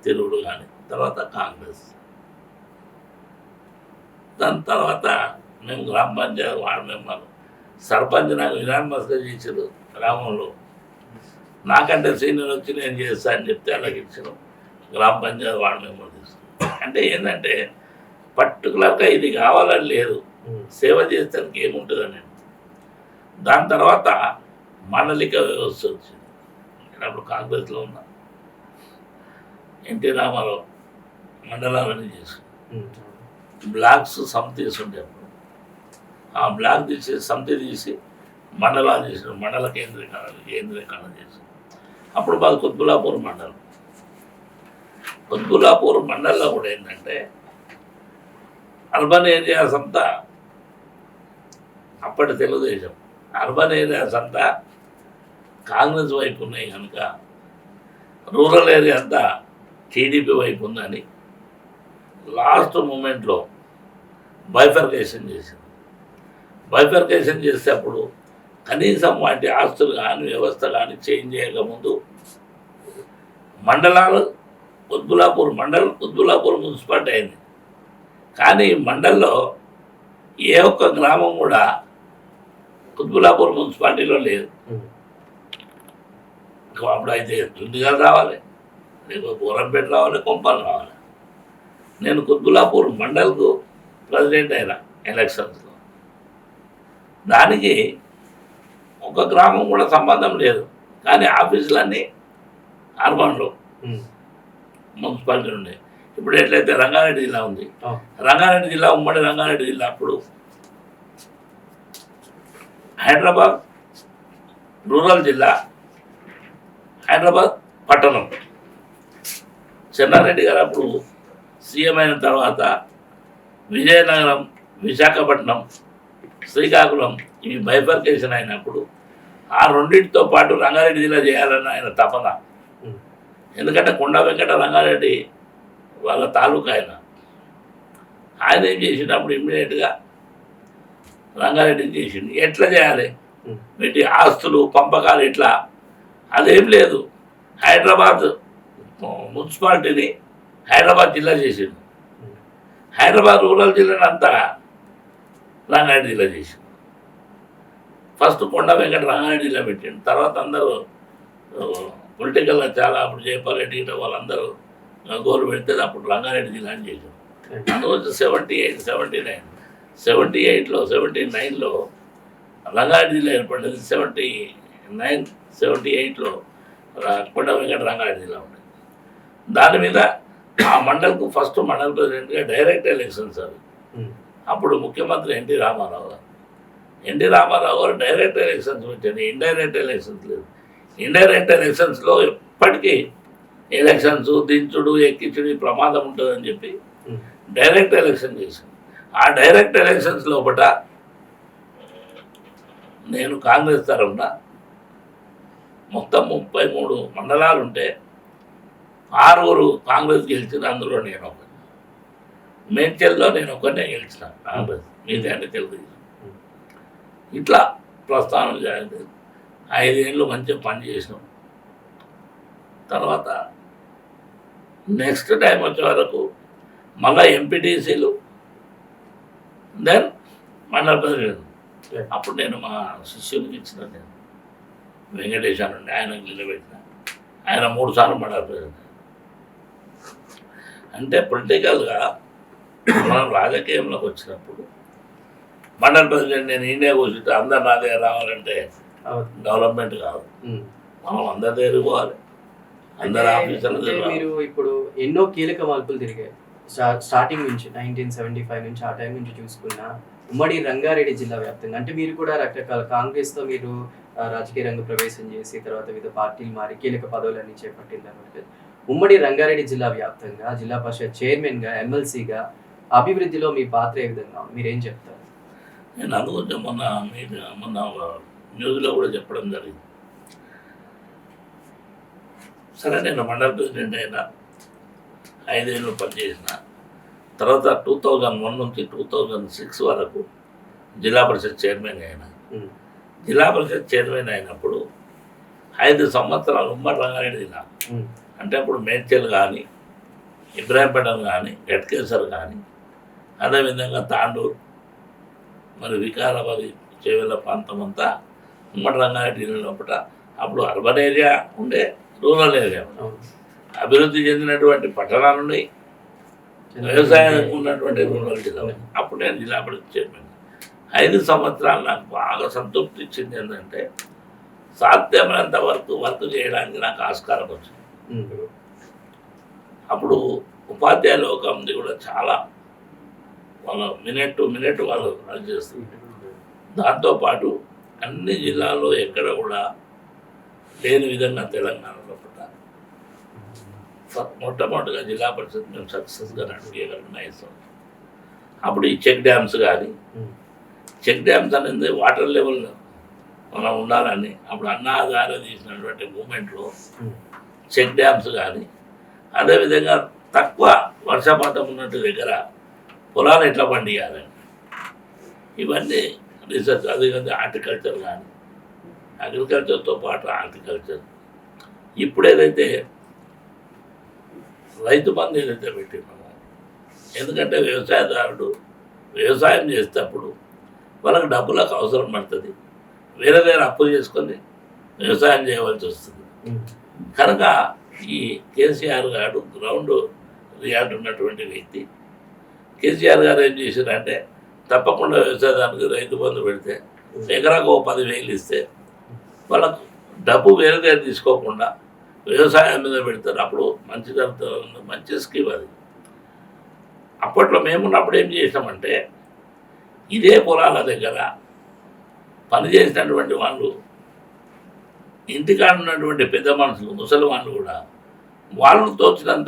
తిరుగుడు కానీ తర్వాత కాంగ్రెస్. దాని తర్వాత మేము గ్రామ పంచాయతీ వార్డు మెంబర్, సర్పంచ్ నాకు యునానిమస్గా చేసారు గ్రామంలో. నాకంటే సీనియర్ వచ్చి నేను చేస్తా అని చెప్తే అలాగే ఇచ్చాను. గ్రామ పంచాయతీ వార్డు మెంబర్ తీసుకున్నాను. అంటే ఏంటంటే పర్టికులర్గా ఇది కావాలని లేదు, సేవ చేస్తానికి ఏముంటుందని. దాని తర్వాత మండలిక వ్యవస్థ వచ్చింది. నేను అప్పుడు కాంగ్రెస్లో ఉన్నా. ఎన్టీ రామారావు మండలాలని చేసుకున్నాను. బ్లాక్స్ సమితి ఉండే అప్పుడు ఆ బ్లాక్ తీసి సమితి తీసి మండలాలు చేసిన, మండల కేంద్రీకరణ చేసి. అప్పుడు మాది కుత్బుల్లాపూర్ మండలం. కుత్బుల్లాపూర్ మండలంలో కూడా ఏంటంటే అర్బన్ ఏరియాస్ అంతా అప్పటి తెలుగుదేశం, అర్బన్ ఏరియాస్ అంతా కాంగ్రెస్ వైపు ఉన్నాయి కనుక రూరల్ ఏరియా అంతా టీడీపీ వైపు ఉందని లాస్ట్ మూమెంట్లో బైఫర్కేషన్ చేసింది. బైఫర్కేషన్ చేస్తే అప్పుడు కనీసం వాటి ఆస్తులు కానీ వ్యవస్థ కానీ చేంజ్ చేయకముందు మండలాలు కుత్బుల్లాపూర్ మండలం, కుత్బుల్లాపూర్ మున్సిపాలిటీ అయింది. కానీ మండల్లో ఏ ఒక్క గ్రామం కూడా కుత్బుల్లాపూర్ మున్సిపాలిటీలో లేదు. అప్పుడు అయితే దుండిగల్ రావాలి, లేకపోతే బోరంపేట రావాలి, కొంపలు రావాలి. నేను కుత్బుల్లాపూర్ మండల్కు ప్రెసిడెంట్ అయినా ఎలక్షన్స్లో. దానికి ఒక గ్రామం కూడా సంబంధం లేదు, కానీ ఆఫీసులన్నీ అర్బన్లో మున్సిపాలిటీ ఉండే. ఇప్పుడు ఎట్లయితే రంగారెడ్డి జిల్లా ఉంది, రంగారెడ్డి జిల్లా ఉమ్మడి రంగారెడ్డి జిల్లా అప్పుడు హైదరాబాద్ రూరల్ జిల్లా, హైదరాబాద్ పట్టణం. చెన్నారెడ్డి గారు అప్పుడు సీఎం అయిన తర్వాత విజయనగరం, విశాఖపట్నం, శ్రీకాకుళం ఇవి బైఫర్కేషన్ అయినప్పుడు ఆ రెండింటితో పాటు రంగారెడ్డి జిల్లా చేయాలన్న ఆయన తపన. ఎందుకంటే కొండ వెంకట రంగారెడ్డి వాళ్ళ తాలూకా ఆయన ఏం చేసినప్పుడు ఇమ్మీడియట్గా రంగారెడ్డిని చేసిండు. ఎట్లా చేయాలి, వీటి ఆస్తులు పంపకాలు ఇట్లా అదేం లేదు. హైదరాబాద్ మున్సిపాలిటీని హైదరాబాద్ జిల్లా చేసిండు, హైదరాబాద్ రూరల్ జిల్లాని అంతా రంగారెడ్డి జిల్లా చేసిండు. ఫస్ట్ కొండ వెంకట రంగారెడ్డి జిల్లా పెట్టిండు. తర్వాత అందరూ పొలిటికల్గా చాలా అప్పుడు జయపాల్ రెడ్డి వాళ్ళందరూ గోలు పెడితే అప్పుడు రంగారెడ్డి జిల్లా అని చేశారు. అందువల్ల 78, 79, 79లో రంగారెడ్డి జిల్లా ఏర్పడింది. 79, 78లో కొండ వెంకట రంగారెడ్డి జిల్లా ఉండేది. దాని మీద ఆ మండల్కు ఫస్ట్ మండల్ ప్రెసిడెంట్గా డైరెక్ట్ ఎలక్షన్స్ అవి. అప్పుడు ముఖ్యమంత్రి ఎన్టీ రామారావు గారు డైరెక్ట్ ఎలక్షన్స్ వచ్చాయి, ఇండైరెక్ట్ ఎలక్షన్స్ లేదు. ఇండైరెక్ట్ ఎలక్షన్స్లో ఎప్పటికీ ఎలక్షన్స్ దించుడు ఎక్కించుడు ప్రమాదం ఉంటుందని చెప్పి డైరెక్ట్ ఎలక్షన్ చేశాను. ఆ డైరెక్ట్ ఎలక్షన్స్ లోపల నేను కాంగ్రెస్ తరఫున మొత్తం 33 మండలాలు ఉంటే 6 కాంగ్రెస్ గెలిచిన, అందులో నేను ఒకటి. మేడ్చల్లో నేను ఒకనే గెలిచిన కాంగ్రెస్, మీదే అంటే తెలుగుదేశం. ఇట్లా ప్రస్థానం జరిగింది. 5 ఏళ్ళు మంచిగా పని చేసినాం. తర్వాత నెక్స్ట్ టైం వచ్చే వరకు మళ్ళీ ఎంపీటీసీలు, దెన్ మండల ప్రెసిడెంట్. అప్పుడు నేను మా శిష్యునికి ఇచ్చిన, నేను వెంకటేశ్వర నుండి ఆయనకు నిలబెట్టిన. ఆయన 3 సార్లు మండల ప్రెసిడెంట్. అంటే పొలిటికల్గా మనం రాజకీయంలోకి వచ్చినప్పుడు మండల ప్రెసిడెంట్ నేను ఇండియా కూర్చుంటే అందరు నా దగ్గర రావాలంటే డెవలప్మెంట్ కాదు. మనం అందరి దగ్గర పోవాలి, అందరు ఆఫీసర్లు. మీరు ఇప్పుడు ఎన్నో కీలక మార్పులు తిరిగాయి స్టార్టింగ్ నుంచి 1975 నుంచి. ఆ టైం నుంచి చూసుకున్నా ఉమ్మడి రంగారెడ్డి జిల్లా వ్యాప్తంగా, అంటే మీరు కూడా రకరకాల కాంగ్రెస్తో మీరు రాజకీయ రంగ ప్రవేశం చేసి తర్వాత వివిధ పార్టీలు మారి కీలక పదవులన్నీ చేపట్టిన తర్వాత ఉమ్మడి రంగారెడ్డి జిల్లా వ్యాప్తంగా జిల్లా పరిషత్ చైర్మన్గా, ఎమ్మెల్సీగా అభివృద్ధిలో మీ పాత్ర ఏ విధంగా మీరేం చెప్తారు? నేను అందుకొచ్చే మొన్న న్యూస్లో కూడా చెప్పడం జరిగింది. సరే, నేను మండల ప్రెసిడెంట్ అయినా 5 ఏళ్ళు పనిచేసిన తర్వాత 2001 నుంచి 2006 వరకు జిల్లా పరిషత్ చైర్మన్ అయినా. జిల్లా పరిషత్ చైర్మన్ అయినప్పుడు 5 సంవత్సరాలు ఉమ్మడి రంగారెడ్డి జిల్లా, అంటే అప్పుడు మేడ్చల్ కానీ ఇబ్రాహీంపట్నం కానీ గట్కేసర్ కానీ అదేవిధంగా తాండూరు మరి వికారాబాద్ చేవెళ్ళ ప్రాంతం అంతా ఉమ్మడి రంగారెడ్డి జిల్లా లోపల అప్పుడు అర్బన్ ఏరియా ఉండే, రూరల్ ఏరియా ఉండే. అవును. అభివృద్ధి చెందినటువంటి పట్టణాలు ఉన్నాయి, వ్యవసాయం ఉన్నటువంటి రూరల్ జిల్లా ఉంది. అప్పుడు నేను జిల్లా పరిషత్ చైర్మన్. 5 సంవత్సరాలు నాకు బాగా సంతృప్తి ఇచ్చింది ఏంటంటే సాధ్యమైనంత వరకు వర్క్ చేయడానికి నాకు ఆస్కారం వచ్చింది. ఉమ్. అప్పుడు ఉపాధ్యాయ లోకంది కూడా చాలా వాళ్ళ మినిట్ టు మినిట్ వాళ్ళు రన్ చేస్తుంది. దాంతోపాటు అన్ని జిల్లాల్లో ఎక్కడ కూడా లేని విధంగా తెలంగాణలో కూడా మొట్టమొదటిగా జిల్లా పరిషత్ మేము సక్సెస్గా నడిపేయగలిగిన 5 సంవత్సరాలు. అప్పుడు ఈ చెక్ డ్యామ్స్ కానీ, ఉమ్. చెక్ డ్యామ్స్ అనేది వాటర్ లెవెల్ మనం ఉండాలని అప్పుడు అన్నాధార తీసినటువంటి మూమెంట్లో ఉమ్. చెక్ డ్యామ్స్ కానీ, అదేవిధంగా తక్కువ వర్షపాతం ఉన్నట్టు దగ్గర పొలాలు ఎట్లా పండియాలని ఇవన్నీ రీసెర్చ్. అదేవిధంగా హార్టికల్చర్ కానీ, అగ్రికల్చర్తో పాటు హార్టికల్చర్. ఇప్పుడు ఏదైతే రైతు బంధు ఏదైతే పెట్టినామో, ఎందుకంటే వ్యవసాయదారుడు వ్యవసాయం చేసేటప్పుడు వాళ్ళకి డబ్బులకు అవసరం పడుతుంది, వేరే దగ్గర అప్పులు చేసుకొని వ్యవసాయం చేయవలసి వస్తుంది. ఉమ్. కనుక ఈ కేసీఆర్ గారు గ్రౌండ్ రియాలిటీ ఉన్నటువంటి వ్యక్తి. కేసీఆర్ గారు ఏం చేశారంటే తప్పకుండా వ్యవసాయదానికి రైతు బంధు పెడితే ఎకరాకు 10,000 ఇస్తే వాళ్ళకు డబ్బు వేరే దగ్గర తీసుకోకుండా వ్యవసాయం మీద పెడతారు. అప్పుడు మంచి జరుగుతుంది, మంచి స్కీమ్ అది. అప్పట్లో మేమున్నప్పుడు ఏం చేసామంటే ఇదే పొలాల దగ్గర పనిచేసినటువంటి వాళ్ళు, ఇంటికాడ ఉన్నటువంటి పెద్ద మనుషులు, ముసలి వాళ్ళు కూడా వాళ్ళు తోచినంత